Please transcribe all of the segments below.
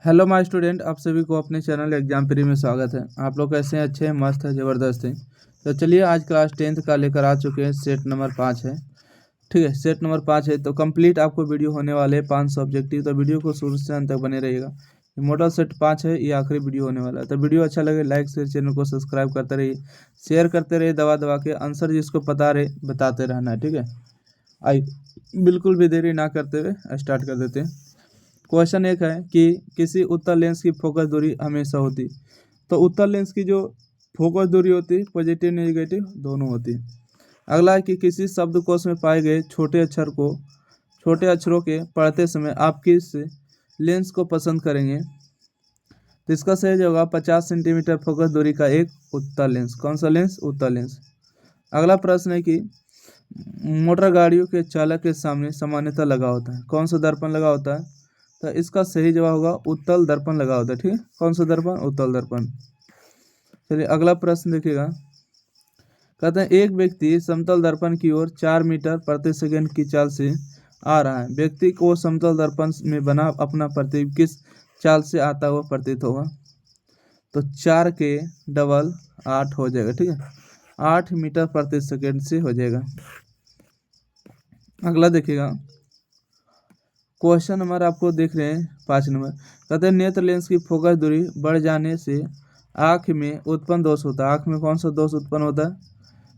Hello my student, आप सभी को अपने चैनल एग्जाम फ्री में स्वागत है। आप लोग कैसे हैं? अच्छे हैं, मस्त है, ज़बरदस्त है। तो चलिए, आज क्लास 10th का लेकर आ चुके हैं। सेट नंबर 5 है, ठीक है। सेट नंबर 5 है तो कंप्लीट आपको वीडियो होने वाले 5 ऑब्जेक्टिव। तो वीडियो को शुरू से अंत तक बने रहिएगा। मॉडल सेट 5 है, ये आखिरी वीडियो होने वाला है। तो वीडियो अच्छा लगे लाइक शेयर, चैनल को सब्सक्राइब करते रहिए, शेयर करते रहिए दबा दबा के। आंसर जिसको पता रहे बताते रहना है, ठीक है। आई बिल्कुल भी देरी ना करते हुए स्टार्ट कर देते हैं। क्वेश्चन एक है कि किसी उत्तल लेंस की फोकस दूरी हमेशा होती। तो उत्तल लेंस की जो फोकस दूरी होती है पॉजिटिव नेगेटिव दोनों होती है। अगला है कि किसी शब्दकोश में पाए गए छोटे अक्षरों के पढ़ते समय आप किस लेंस को पसंद करेंगे? तो इसका सही जवाब होगा 50 सेंटीमीटर फोकस दूरी का एक उत्तल लेंस। कौन सा लेंस? उत्तल लेंस। अगला प्रश्न है कि मोटर गाड़ियों के चालक के सामने सामान्यतः लगा होता है। कौन सा दर्पण लगा होता है? तो इसका सही जवाब होगा उत्तल दर्पण लगा होता है, ठीक है। कौन सा दर्पण? उत्तल दर्पण। चलिए अगला प्रश्न देखिएगा। कहते हैं एक व्यक्ति समतल दर्पण की ओर 4 मीटर प्रति सेकंड की चाल से आ रहा है। व्यक्ति को समतल दर्पण में बना अपना प्रतिबिंब किस चाल से आता हुआ प्रतीत होगा? तो 4 के डबल 8 हो जाएगा, ठीक है। 8 मीटर प्रति सेकंड से हो जाएगा। अगला देखिएगा। क्वेश्चन नंबर आपको देख रहे हैं 5 नंबर। कहते हैं नेत्र लेंस की फोकस दूरी बढ़ जाने से आँख में उत्पन्न दोष होता है। आँख में कौन सा दोष उत्पन्न होता है?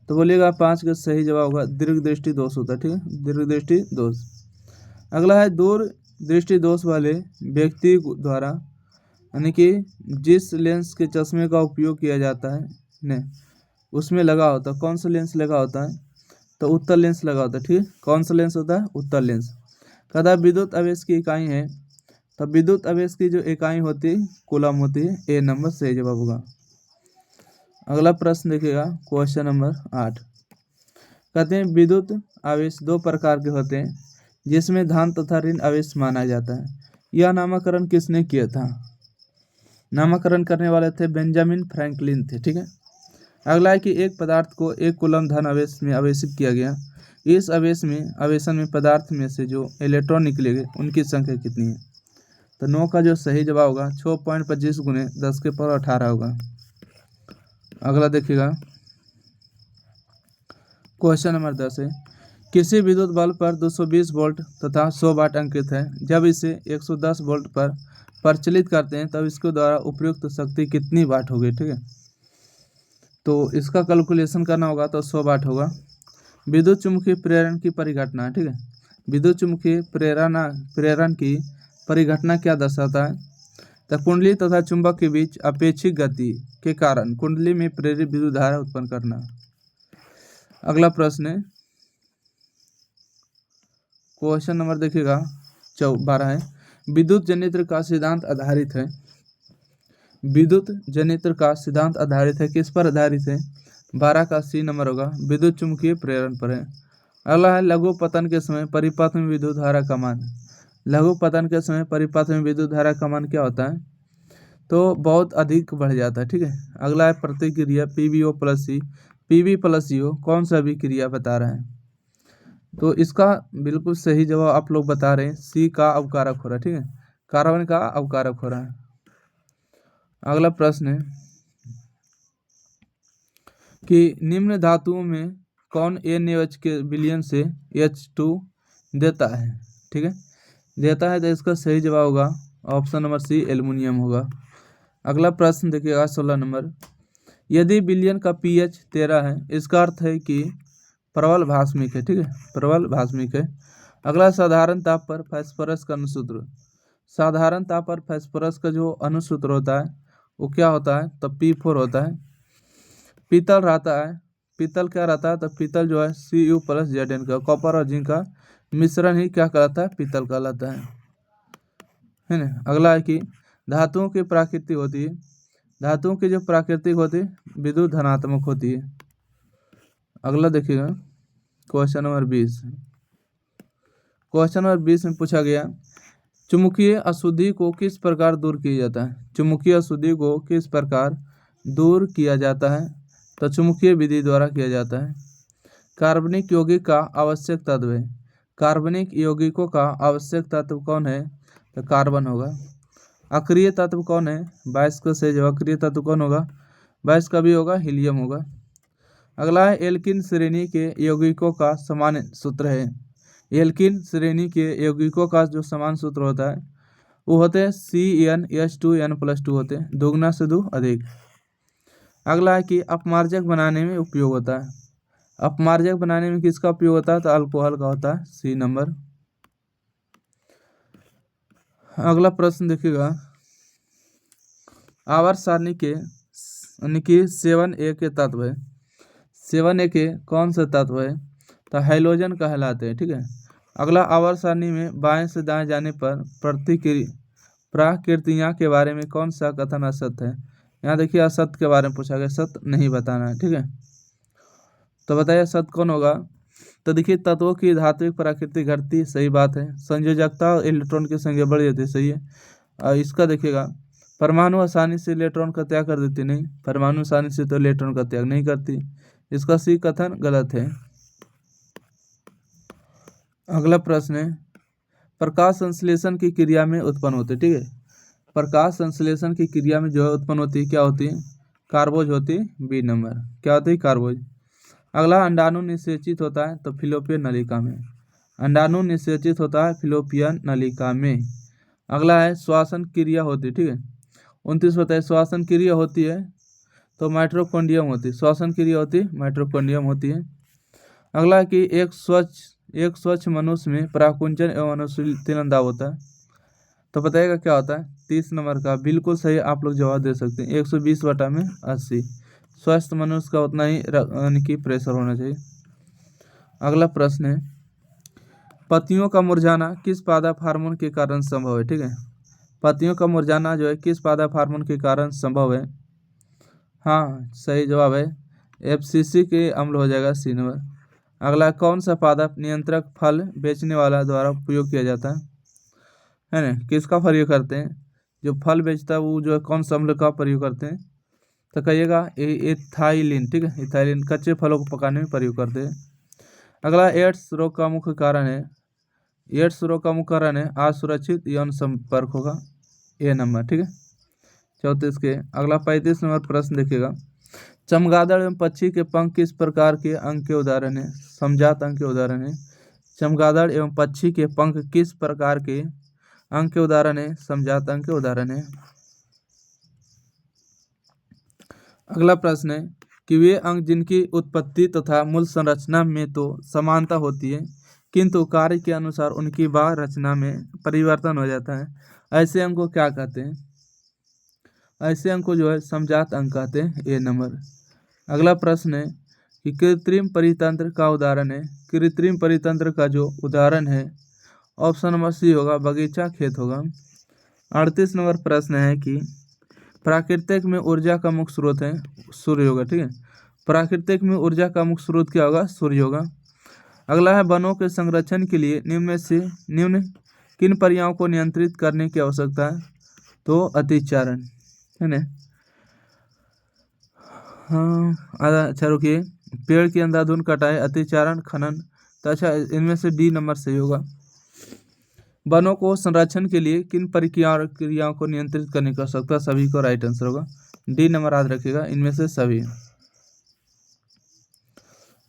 तो बोलिएगा 5 का सही जवाब होगा दीर्घ दृष्टि दोष होता है, ठीक है। दीर्घ दृष्टि दोष। अगला है दूर दृष्टि दोष वाले व्यक्ति द्वारा यानी कि जिस लेंस के चश्मे का उपयोग किया जाता है ने उसमें लगा होता है। कौन सा लेंस लगा होता है? तो उत्तल लेंस लगा होता है, ठीक है। कौन सा लेंस होता है? उत्तल लेंस। कहता है विद्युत आवेश की इकाई है। तो विद्युत आवेश की जो इकाई होती है कूलम होती है। ए नंबर सही जवाब होगा। अगला प्रश्न देखिएगा क्वेश्चन नंबर 8। कहते हैं विद्युत आवेश दो प्रकार के होते हैं जिसमें धन तथा ऋण आवेश माना जाता है। यह नामकरण किसने किया था? नामकरण करने वाले थे बेंजामिन फ्रैंकलिन थे, ठीक है। अगला है कि एक पदार्थ को 1 कूलम धन आवेश में आवेशित किया गया। इस आवेशन में पदार्थ में से जो इलेक्ट्रॉन निकलेंगे उनकी संख्या कितनी है? तो 9 का जो सही जवाब होगा 6.25 गुने 10 के पावर 18 होगा। अगला देखिएगा क्वेश्चन नंबर 10 है किसी विद्युत बल्ब पर 220 वोल्ट तथा 100 वाट अंकित है। जब इसे 110 वोल्ट पर प्रचलित करते हैं तब इसके द्वारा उपयुक्त शक्ति कितनी वाट होगी, ठीक है। तो इसका कैलकुलेशन करना होगा तो 100 वाट होगा। विद्युत चुम्बकीय प्रेरण की परिघटना, ठीक है। विद्युत चुम्बकीय प्रेरण की परिघटना क्या दर्शाता है? तो कुंडली तथा चुंबक के बीच अपेक्षित गति के कारण कुंडली में प्रेरित विद्युत धारा उत्पन्न करना। अगला प्रश्न है क्वेश्चन नंबर देखिएगा 12 है विद्युत जनित्र का सिद्धांत आधारित है। विद्युत जनित्र का सिद्धांत आधारित है किस पर आधारित है? 12 का सी नंबर होगा विद्युत चुम्बकीय प्रेरण पर है। अगला है लघु पतन के समय परिपथ में विद्युत धारा का मान। लघु पतन के समय परिपथ में विद्युत धारा का मान क्या होता है? तो बहुत अधिक बढ़ जाता है, ठीक है। अगला है प्रतिक्रिया PbO प्लस सी Pb प्लस CO कौन सा अभिक्रिया बता रहा है? तो इसका बिल्कुल सही जवाब आप लोग बता रहे हैं सी का अवकारक हो रहा है, ठीक है। कार्बन का अवकारक हो रहा है। अगला प्रश्न है कि निम्न धातुओं में कौन NaOH के विलयन से H2 देता है, ठीक है। देता है तो इसका सही जवाब होगा ऑप्शन नंबर सी एल्युमिनियम होगा। अगला प्रश्न देखिएगा 16 नंबर। यदि विलयन का pH 13 है इसका अर्थ है कि प्रबल भास्मिक है, ठीक है। प्रबल भास्मिक है। अगला साधारण ताप पर फास्फोरस का अनुसूत्र। साधारण ताप पर फास्फोरस का जो अनुसूत्र होता है वो क्या होता है? तो P4 होता है। पीतल रहता है, पीतल क्या रहता है? तो पीतल जो है Cu प्लस Zn का कॉपर और जिंक का मिश्रण ही क्या कहलाता है? पीतल कहलाता है ना। अगला है कि धातुओं की प्रकृति होती है। धातुओं की जो प्राकृतिक होती है विद्युत धनात्मक होती है। अगला देखिएगा क्वेश्चन नंबर 20। क्वेश्चन नंबर 20 में पूछा गया चुंबकीय अशुद्धि को किस प्रकार दूर किया जाता है? चुंबकीय अशुद्धि को किस प्रकार दूर किया जाता है? तो चुंबकीय विधि द्वारा किया जाता है। कार्बनिक यौगिक का आवश्यक तत्व है। कार्बनिक यौगिकों का आवश्यक तत्व कौन है? तो कार्बन होगा। अक्रिय तत्व कौन है? 22 का सही जवाब अक्रिय तत्व कौन होगा? 22 का भी होगा, हीलियम होगा। अगला है एल्किन श्रेणी के यौगिकों का समान सूत्र है। एल्किन श्रेणी के यौगिकों का जो समान सूत्र होता है वो होते हैं CnH2n+2 होते हैं, दोगुना से 2 अधिक। अगला है कि अपमार्जक बनाने में उपयोग होता है। अपमार्जक बनाने में किसका उपयोग होता है? तो अल्कोहल का होता है, C नंबर। अगला प्रश्न देखिएगा, आवर्त सारणी के यानी कि 7A के तत्व है। 7A के कौन सा तत्व है? तो हैलोजन कहलाते हैं, ठीक है। अगला, आवर्त सारणी में बाएं से दाएं जाने पर प्रकृतियां के बारे में कौन सा कथन असत्य है? यहाँ देखिए असत्य के बारे में पूछा गया, सत्य नहीं बताना है, ठीक है। तो बताइए सत्य कौन होगा? तो देखिए तत्वों की धात्विक प्रकृति घटती, सही बात है। संयोजकता और इलेक्ट्रॉन की संख्या बढ़ जाती है, सही है। और इसका देखिएगा, परमाणु आसानी से इलेक्ट्रॉन का त्याग कर देती, नहीं, परमाणु आसानी से तो इलेक्ट्रॉन का त्याग नहीं करती। इसका सी कथन गलत है। अगला प्रश्न है, प्रकाश संश्लेषण की क्रिया में उत्पन्न होते, ठीक है। प्रकाश संश्लेषण की क्रिया में जो है उत्पन्न होती है, क्या होती है? कार्बोज होती है, बी नंबर। क्या होती है? कार्बोज। अगला, अंडाणु निषेचित होता है तो फिलोपियन नलिका में। अंडाणु निषेचित होता है फिलोपियन नलिका में। अगला है श्वसन क्रिया होती है, ठीक है। 29 बताइए श्वसन क्रिया होती है तो माइटोकॉन्ड्रियम होती है। श्वसन क्रिया होती है, माइटोकॉन्ड्रियम होती है। अगला है कि एक स्वच्छ मनुष्य में पराकुंचन एवं अनुशीलन दाब होता है, तो बताइएगा क्या होता है? 30 नंबर का बिल्कुल सही आप लोग जवाब दे सकते हैं, 120/80। स्वस्थ मनुष्य का उतना ही यानी कि प्रेशर होना चाहिए। अगला प्रश्न है, पत्तियों का मुरझाना किस पादप हार्मोन के कारण संभव है, ठीक है। पत्तियों का मुरझाना जो है किस पादप हार्मोन के कारण संभव है? हाँ, सही जवाब है FCC के अम्ल हो जाएगा, C नंबर। अगला, कौन सा पादप नियंत्रक फल बेचने वाला द्वारा उपयोग किया जाता है ना? किसका प्रयोग करते हैं? जो फल बेचता है वो जो है कौन सा अम्ल का प्रयोग करते हैं? तो कहिएगा इथाइलिन, ठीक है। इथाइलिन कच्चे फलों को पकाने में प्रयोग करते हैं। अगला, एड्स रोग का मुख्य कारण है। एड्स रोग का मुख्य कारण है असुरक्षित यौन संपर्क होगा, A नंबर, ठीक है। 34 के। अगला 35 नंबर प्रश्न देखिएगा, चमगादड़ एवं पक्षी के पंख किस प्रकार के अंग के उदाहरण है? समजात अंग के उदाहरण है। चमगादड़ एवं पक्षी के पंख किस प्रकार के अंग के उदाहरण है? समजात अंग के उदाहरण है। अगला प्रश्न है कि वे अंग जिनकी उत्पत्ति तथा मूल संरचना में तो समानता होती है किंतु कार्य के अनुसार उनकी बाह्य रचना में परिवर्तन हो जाता है, ऐसे अंग को क्या कहते हैं? ऐसे अंग को जो है समजात अंग कहते हैं, A नंबर। अगला प्रश्न है कि कृत्रिम परितंत्र का उदाहरण है। कृत्रिम परितंत्र का जो उदाहरण है ऑप्शन नंबर C होगा, बगीचा खेत होगा। 38 नंबर प्रश्न है कि प्राकृतिक में ऊर्जा का मुख्य स्रोत है, सूर्य होगा, ठीक है। प्राकृतिक में ऊर्जा का मुख्य स्रोत क्या होगा? सूर्य होगा। अगला है, वनों के संरक्षण के लिए निम्न किन प्रक्रियाओं को नियंत्रित करने की आवश्यकता है? तो अतिचारण, है ना। हाँ, अच्छा रुकिए, पेड़ की अंधाधुंध कटाई, अतिचारण, खनन, तो अच्छा इनमें से D नंबर सही होगा। वनों को संरक्षण के लिए किन क्रियाओं को नियंत्रित करने की आवश्यकता? सभी को राइट आंसर होगा, D नंबर याद रखिएगा, इनमें से सभी।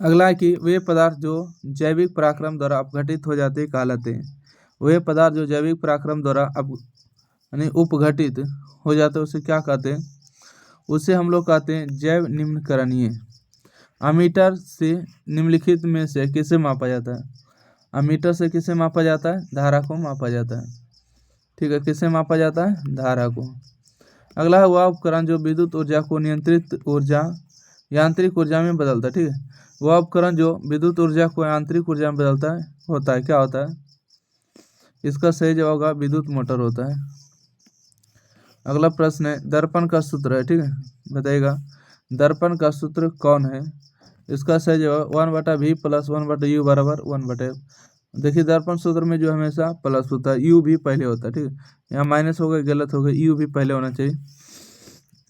अगला है कि वे पदार्थ जो जैविक पराक्रम द्वारा अपघटित हो जाते कहलाते हैं। वे पदार्थ जो जैविक पराक्रम द्वारा यानी उपघटित हो जाते हैं उसे क्या कहते हैं? उसे हम लोग कहते हैं जैव निम्नकरणीय। अमीटर से निम्नलिखित में से किसे मापा जाता है? अमीटर से किसे मापा जाता है? धारा को मापा जाता है, ठीक है। किसे मापा जाता है? धारा को। अगला है, वह उपकरण जो विद्युत ऊर्जा को नियंत्रित ऊर्जा यांत्रिक ऊर्जा में बदलता है, ठीक है। वह उपकरण जो विद्युत ऊर्जा को यांत्रिक ऊर्जा में बदलता है होता है, क्या होता है? इसका सही जवाब होगा विद्युत मोटर होता है। अगला प्रश्न है, दर्पण का सूत्र है, ठीक है। बताइएगा दर्पण का सूत्र कौन है? इसका सही जवाब 1/V + 1/U = 1/F। देखिए दर्पण सूत्र में जो हमेशा प्लस होता है, U भी पहले होता है, ठीक है। यहाँ माइनस हो गया, गलत हो गया, U भी पहले होना चाहिए,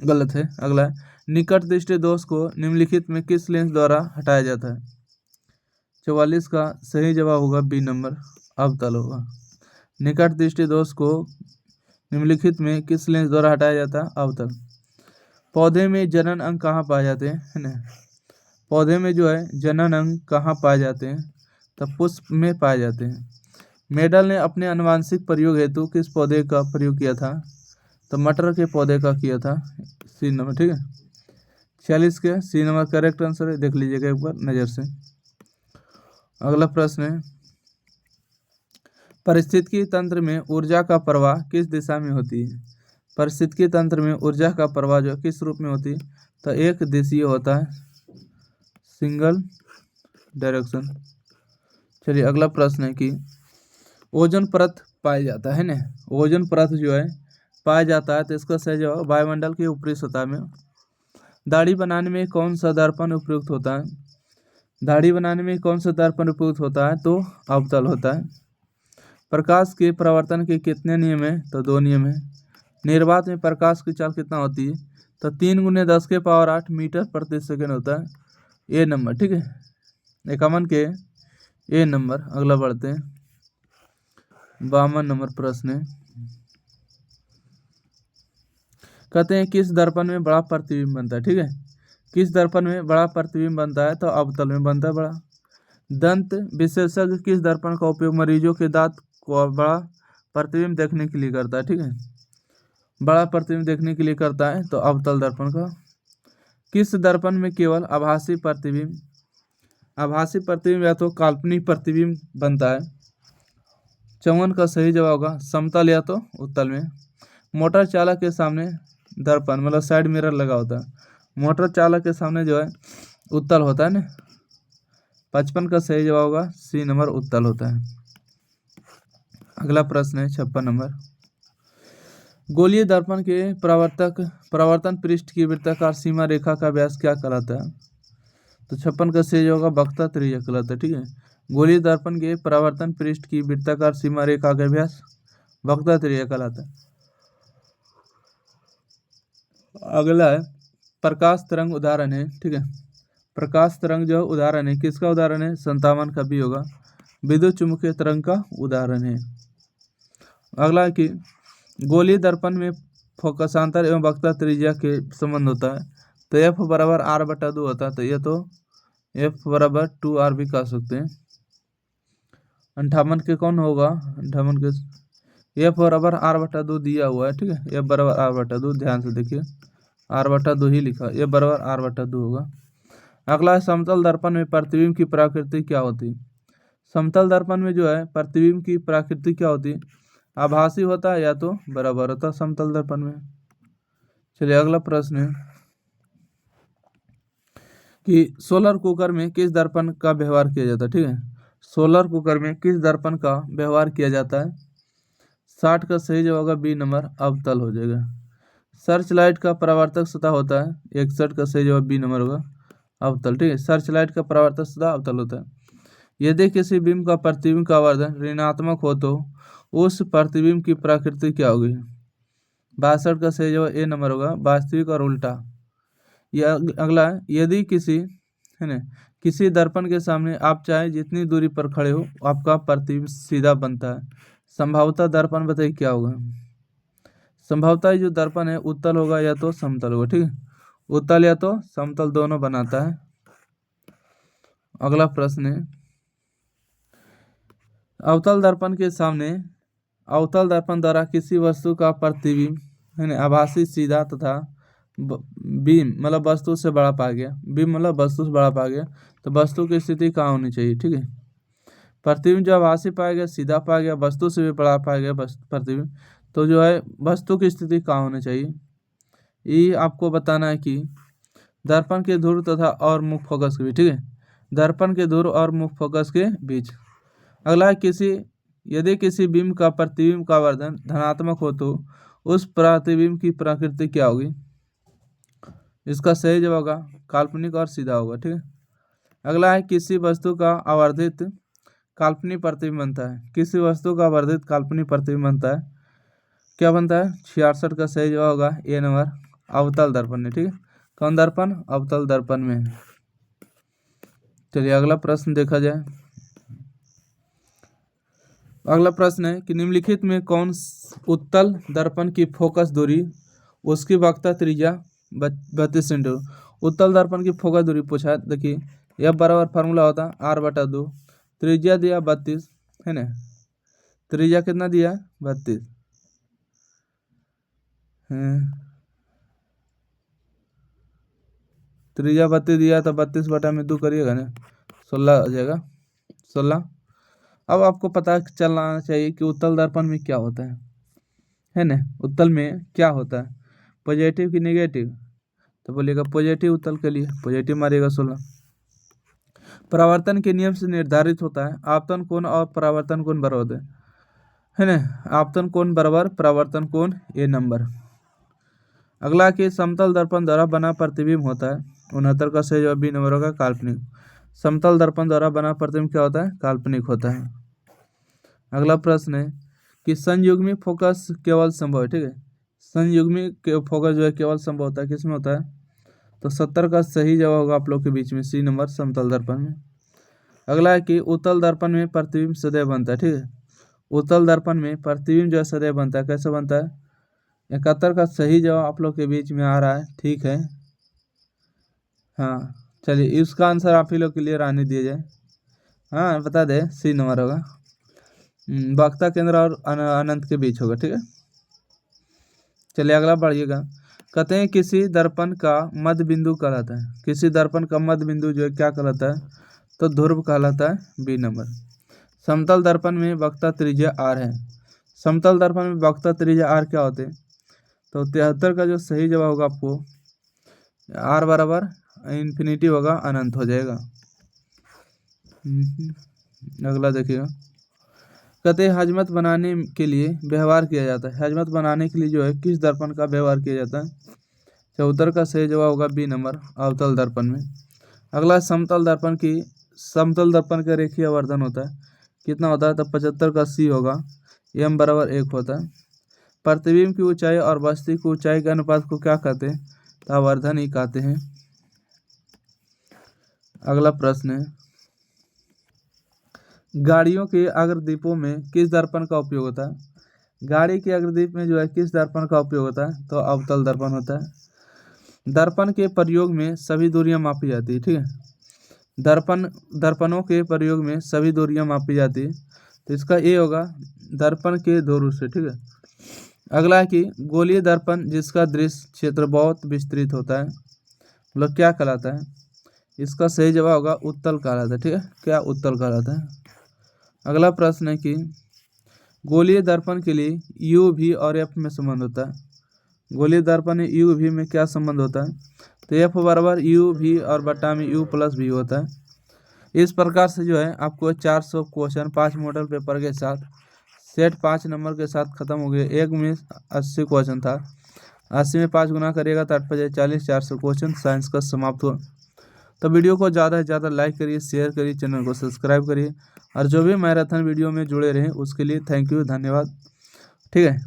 गलत है। अगला है, निकट दृष्टि दोष को निम्नलिखित में किस लेंस द्वारा हटाया जाता है? 44 का सही जवाब होगा B नंबर, अवतल होगा। निकट दृष्टि दोष को निम्नलिखित में किस लेंस द्वारा हटाया जाता है? अवतल। पौधे में जनन अंग कहाँ पाए जाते हैं? है ना, पौधे में जो है जनन अंग कहाँ पाए जाते हैं? तो पुष्प में पाए जाते हैं। मेडल ने अपने आनुवांशिक प्रयोग हेतु किस पौधे का प्रयोग किया था? तो मटर के पौधे का किया था। सी नंबर, ठीक है। 46 के सी नंबर करेक्ट आंसर है, देख लीजिएगा एक बार नज़र से। अगला प्रश्न है, पारिस्थितिकी तंत्र में ऊर्जा का प्रवाह किस दिशा में होती है? पारिस्थितिकी तंत्र में ऊर्जा का प्रवाह जो किस रूप में होती है? तो एक दिशीय होता है, सिंगल डायरेक्शन। चलिए अगला प्रश्न है कि ओजोन परत पाया जाता है ना, ओजोन परत जो है पाया जाता है, तो इसका सही जवाब वायुमंडल की ऊपरी सतह में। दाढ़ी बनाने में कौन सा दर्पण उपयुक्त होता है? दाढ़ी बनाने में कौन सा दर्पण उपयुक्त होता है? तो अवतल होता है। प्रकाश के परावर्तन के कितने नियम हैं? तो 2 नियम हैं। निर्वात में प्रकाश की चाल कितना होती है? तो 3 × 10⁸ मीटर प्रति सेकेंड होता है। ए नंबर, ठीक है। 51 के ए नंबर। अगला बढ़ते हैं, 52 नंबर प्रश्न है, कहते हैं किस दर्पण में बड़ा प्रतिबिंब बनता है? ठीक है, किस दर्पण में बड़ा प्रतिबिंब बनता है? तो अवतल में बनता है बड़ा। दंत विशेषज्ञ किस दर्पण का उपयोग मरीजों के दांत को बड़ा प्रतिबिंब देखने के लिए करता है? ठीक है, बड़ा प्रतिबिंब देखने के लिए करता है, तो अवतल दर्पण का। किस दर्पण में केवल आभासी प्रतिबिंब या तो काल्पनिक प्रतिबिंब बनता है? 54 का सही जवाब होगा समतल या तो उत्तल में। मोटर चालक के सामने दर्पण मतलब साइड मिरर लगा होता है, मोटर चालक के सामने जो है उत्तल होता है ना। 55 का सही जवाब होगा सी नंबर, उत्तल होता है। अगला प्रश्न है 56 नंबर, गोलीय दर्पण के परावर्तन पृष्ठ की वृत्ताकार सीमा रेखा का व्यास क्या कहलाता है? तो 56 का सही होगा वक्रता त्रिज्या कहलाता है, ठीक है। गोलीय दर्पण के परावर्तन पृष्ठ की वृत्ताकार सीमा रेखा का व्यास वक्रता त्रिज्या कहलाता है। अगला है प्रकाश तरंग उदाहरण है, ठीक है। प्रकाश तरंग जो उदाहरण है, किसका उदाहरण है? 57 का भी होगा विद्युत चुम्बकीय तरंग का उदाहरण है। अगला है कि गोलीय दर्पण में फोकसांतर एवं वक्रता त्रिज्या के संबंध होता है, तो एफ बराबर r/2 होता है, तो ये तो एफ बराबर 2r भी कह सकते हैं। 58 के कौन होगा? 58 के एफ बराबर r/2 दिया हुआ है, ठीक है। एफ बराबर r/2, ध्यान से देखिए r/2 ही लिखा, एफ बराबर r/2 होगा। अगला है समतल दर्पण में प्रतिबिंब की प्रकृति क्या होती है? समतल दर्पण में जो है प्रतिबिंब की प्रकृति क्या होती है? आभासी होता है या तो बराबर होता है समतल दर्पण में। चलिए अगला प्रश्न है कि सोलर कुकर में किस दर्पण का व्यवहार किया जाता है? ठीक है, सोलर कुकर में किस दर्पण का व्यवहार किया जाता है? 60 का सही जवाब होगा बी नंबर, अवतल हो जाएगा। सर्च लाइट का परावर्तक सतह होता है, 61 का सही जवाब बी नंबर होगा, अवतल, ठीक है। सर्च लाइट का परावर्तक सतह अवतल होता है। यदि किसी बिंब का प्रतिबिंब का आवर्धन ऋणात्मक हो तो उस प्रतिबिंब की प्रकृति क्या होगी? 62 का सही जवाब ए नंबर होगा, वास्तविक और उल्टा। यह अगला है, यदि किसी है ना किसी दर्पण के सामने आप चाहे जितनी दूरी पर खड़े हो आपका प्रतिबिंब सीधा बनता है, संभवतः दर्पण बताइए क्या होगा? संभवतः जो दर्पण है उत्तल होगा या तो समतल होगा, ठीक है। उत्तल या तो समतल दोनों बनाता है। अगला प्रश्न है, अवतल दर्पण के सामने अवतल दर्पण द्वारा किसी वस्तु का प्रतिबिंब है ना आभासी सीधा तथा बीम मतलब वस्तु से बड़ा पाया गया, बीम मतलब वस्तु से बड़ा पाया गया, तो वस्तु की स्थिति कहाँ होनी चाहिए? ठीक है, प्रतिबिंब जो आभासी पाया गया, सीधा पाया गया, वस्तु से भी बड़ा पाया गया प्रतिबिंब, तो जो है वस्तु की स्थिति कहाँ होनी चाहिए? ये आपको बताना है कि दर्पण के ध्रुव तथा और मुख्य फोकस के बीच, ठीक है, दर्पण के ध्रुव और मुख्य फोकस के बीच। अगला है यदि किसी बिंब का प्रतिबिंब का आवर्धन धनात्मक हो तो उस प्रतिबिंब की प्रकृति क्या होगी? इसका सही जवाब होगा काल्पनिक और सीधा होगा, ठीक है। अगला है किसी वस्तु का आवर्धित काल्पनिक प्रतिबिंब बनता है, किसी वस्तु का आवर्धित काल्पनिक प्रतिबिंब बनता है, क्या बनता है? 66 का सही जवाब होगा ए नंबर, अवतल दर्पण में, ठीक है। कौन दर्पण? अवतल दर्पण में। चलिए अगला प्रश्न देखा जाए, अगला प्रश्न है कि निम्नलिखित में कौन उत्तल दर्पण की फोकस दूरी उसकी वक्रता त्रिज्या 32 सेंटीमीटर। उत्तल दर्पण की फोकस दूरी पूछा है। देखिए यह बराबर फार्मूला होता है R/2, त्रिज्या दिया 32 है ना, त्रिज्या कितना दिया 32 है, त्रिज्या 32 दिया तो 32/2 करिएगा ना, 16 आ जाएगा 16। अब आपको पता चलना चाहिए कि उत्तल दर्पण में क्या होता है ना, उत्तल में क्या होता है, पॉजिटिव कि नेगेटिव, तो बोलिएगा पॉजिटिव उत्तल के लिए पॉजिटिव मारिएगा 16। परावर्तन के नियम से निर्धारित होता है आपतन कोण और परावर्तन कोण बराबर है ना, आपतन कोण बराबर परावर्तन कोण ए नंबर। अगला कि समतल दर्पण द्वारा बना प्रतिबिंब होता है, 69 का सही जवाब बी नंबर होगा काल्पनिक। समतल दर्पण द्वारा बना प्रतिबिंब क्या होता है, काल्पनिक होता है। अगला प्रश्न है कि संयुग्मी फोकस केवल संभव है, ठीक है, संयुग्मी फोकस जो है केवल संभव होता है किसमें होता है, तो 70 का सही जवाब होगा आप लोग के बीच में सी नंबर समतल दर्पण में। अगला है कि उत्तल दर्पण में प्रतिबिंब सदैव बनता है, ठीक है, उत्तल दर्पण में प्रतिबिंब जो है सदैव बनता है, कैसे बनता है, 71 का सही जवाब आप लोग के बीच में आ रहा है, ठीक है। हाँ चलिए इसका आंसर आप ही लोग क्लियर आने दिया जाए, हाँ बता दे सी नंबर होगा, वक्रता केंद्र और अनंत के बीच होगा, ठीक है। चलिए अगला बढ़िएगा, कहते हैं किसी दर्पण का मध्य बिंदु कहलाता है, किसी दर्पण का मध्य बिंदु जो है क्या कहलाता है, तो ध्रुव कहलाता है बी नंबर। समतल दर्पण में वक्रता त्रिज्या r है, समतल दर्पण में वक्रता त्रिज्या r क्या होते हैं, तो 73 का जो सही जवाब होगा आपको r बराबर इन्फिनिटी होगा, अनंत हो जाएगा। अगला देखिएगा, कहते हैं हजमत बनाने के लिए व्यवहार किया जाता है, हजमत बनाने के लिए जो है किस दर्पण का व्यवहार किया जाता है, 74 का सही जवाब होगा बी नंबर अवतल दर्पण में। अगला समतल दर्पण की, समतल दर्पण का रेखीय आवर्धन होता है कितना होता है, तो 75 का सी होगा, m बराबर 1 होता है। प्रतिबिंब की ऊंचाई और वस्तु की ऊंचाई के अनुपात को क्या कहते हैं, तो आवर्धन ही कहते हैं। अगला प्रश्न है गाड़ियों के अग्रदीपों में किस दर्पण का उपयोग होता है, गाड़ी के अग्रदीप में जो है किस दर्पण का उपयोग होता है, तो अवतल दर्पण होता है। दर्पण के प्रयोग में सभी दूरियां मापी जाती है, ठीक है, दर्पणों के प्रयोग में सभी दूरियां मापी जाती है, तो इसका ए होगा दर्पण के धुरु से, ठीक है। अगला है कि गोलीय दर्पण जिसका दृश्य क्षेत्र बहुत विस्तृत होता है, मतलब क्या कहलाता है, इसका सही जवाब होगा उत्तल कहलाता है, ठीक है, क्या उत्तल कहलाता है। अगला प्रश्न है कि गोलीय दर्पण के लिए यू वी और एफ में संबंध होता है, गोलीय दर्पण में यू वी में क्या संबंध होता है, तो एफ बराबर यू वी और बटा में यू प्लस वी होता है। इस प्रकार से जो है आपको 400 क्वेश्चन 5 मॉडल पेपर के साथ सेट 5 नंबर के साथ खत्म हो गया। एक में 80 क्वेश्चन था, 80 में 5 गुना करिएगा तो 8 बजे 40, 400 क्वेश्चन साइंस का समाप्त हुआ। तो वीडियो को ज़्यादा से ज़्यादा लाइक करिए, शेयर करिए, चैनल को सब्सक्राइब करिए, और जो भी मैराथन वीडियो में जुड़े रहें उसके लिए थैंक यू, धन्यवाद, ठीक है,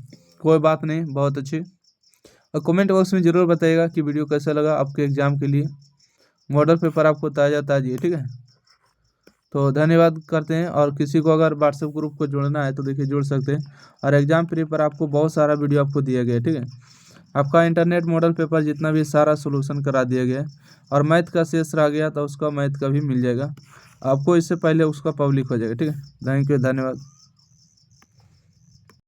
कोई बात नहीं, बहुत अच्छी। और कमेंट बॉक्स में ज़रूर बताइएगा कि वीडियो कैसा लगा, आपके एग्ज़ाम के लिए मॉडल पेपर आपको ताज़ा ताज़ी, ठीक है। तो धन्यवाद करते हैं, और किसी को अगर व्हाट्सएप ग्रुप को जोड़ना है तो देखिए जुड़ सकते हैं, और एग्जाम फ्री पर आपको बहुत सारा वीडियो आपको दिया गया है, ठीक है, आपका इंटरनेट मॉडल पेपर जितना भी सारा सोल्यूशन करा दिया गया है, और मैथ का शेष रह गया तो उसका मैथ का भी मिल जाएगा आपको, इससे पहले उसका पब्लिक हो जाएगा, ठीक है। थैंक यू, धन्यवाद।